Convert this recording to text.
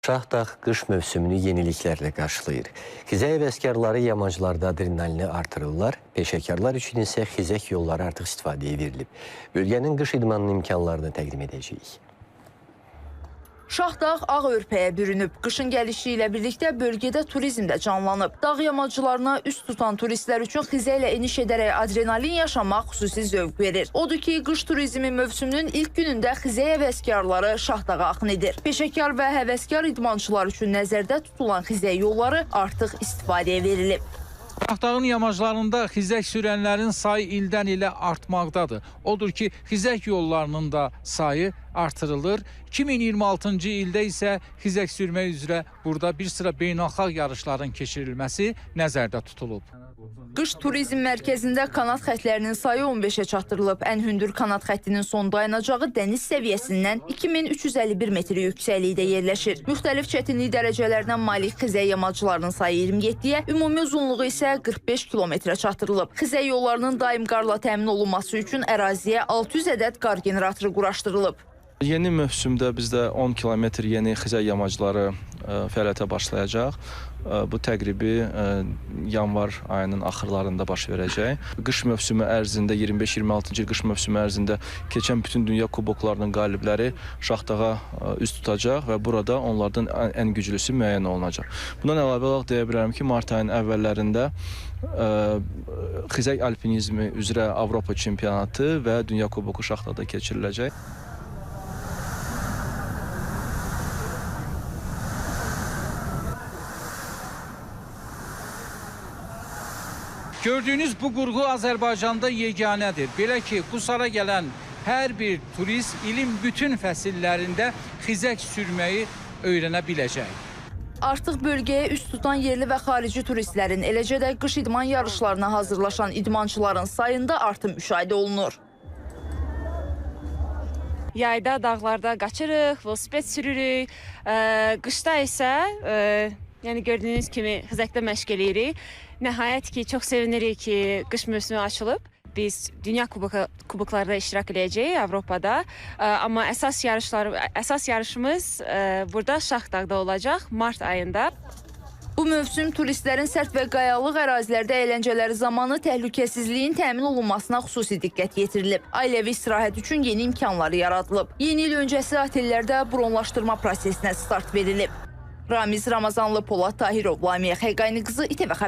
Şahdağ qış mövsümünü yeniliklərlə qarşılayır. Xizək həvəskarları yamaclarda adrenalini artırırlar, peşəkarlar üçün isə xizək yolları artıq istifadəyə verilib. Bölgənin qış idmanının imkanlarını təqdim edəcəyik. Şahdağ ağ örpəyə bürünüb. Qışın gəlişi ilə birlikdə bölgədə turizm də canlanıb. Dağ yamaclarına üst tutan turistlər üçün xizəklə eniş edərək adrenalin yaşamaq xüsusi zövq verir. Odur ki, qış turizmi mövsümünün ilk günündə xizək həvəskarları Şahdağa axın edir. Peşəkar və həvəskar idmançılar üçün nəzərdə tutulan xizək yolları artıq istifadəyə verilib. Şahdağın yamaclarında xizək sürənlərin sayı ildən ilə artmaqdadır. Odur ki, xizək yollarının da sayı artırılır. 2026-cı ildə isə xizək sürmək üzrə burada bir sıra beynəlxalq yarışların keçirilməsi nəzərdə tutulub. Qış turizm mərkəzində kanat xətlərinin sayı 15-ə çatdırılıb. Ən hündür kanat xəttinin son dayanacağı dəniz səviyyəsindən 2351 metr yüksəklikdə yerləşir. Müxtəlif çətinlik dərəcələrinə malik xizək yamaclarının sayı 27-yə, ümumi uzunluğu isə 45 kilometrə çatdırılıb. Xizək yollarının daim qarla təmin olunması üçün əraziyə 600 ədəd qar generatoru quraşdırılıb. Yeni mövsümdə bizdə 10 kilometr yeni xizək yamacları fəaliyyətə başlayacaq. Bu təqribi yanvar ayının axırlarında baş verəcək. Qış mövsümü ərzində, 25-26-cı il qış mövsümü ərzində keçən bütün dünya kuboklarının qalibləri Şahdağa üz tutacaq və burada onlardan ən güclüsü müəyyən olunacaq. Bundan əlavə olaraq deyə bilərəm ki, mart ayının əvvəllərində xizək alpinizmi üzrə Avropa çempionatı və dünya kuboku Şahdağda keçiriləcək. Gördüyünüz bu qurğu Azərbaycanda yeganədir. Belə ki, Qusara gələn hər bir turist ilin bütün fəsillərində xizək sürməyi öyrənə biləcək. Artıq bölgəyə üst tutan yerli və xarici turistlərin, eləcə də qış idman yarışlarına hazırlaşan idmançıların sayında artım müşahidə olunur. Yayda dağlarda qaçırıq, velosiped sürürük. Qışda isə yəni gördüyünüz kimi xizəkdə məşq eləyirik. Nəhayət ki, çox sevinirik ki, qış mövsümü açılıb. Biz dünya kuboklarda iştirak edəcəyik Avropada. Amma əsas yarışımız burada Şahdağda olacaq mart ayında. Bu mövsüm turistlərin sərt və qayalıq ərazilərdə əyləncələri zamanı təhlükəsizliyin təmin olunmasına xüsusi diqqət yetirilib. Ailəvi istirahət üçün yeni imkanlar yaradılıb. Yeni il öncəsi otellərdə bronlaşdırma prosesinə start verilib. Ramiz Ramazanlı, Polad Tahirov, Lamiyə Xəqani qızı, İTV Xəbər.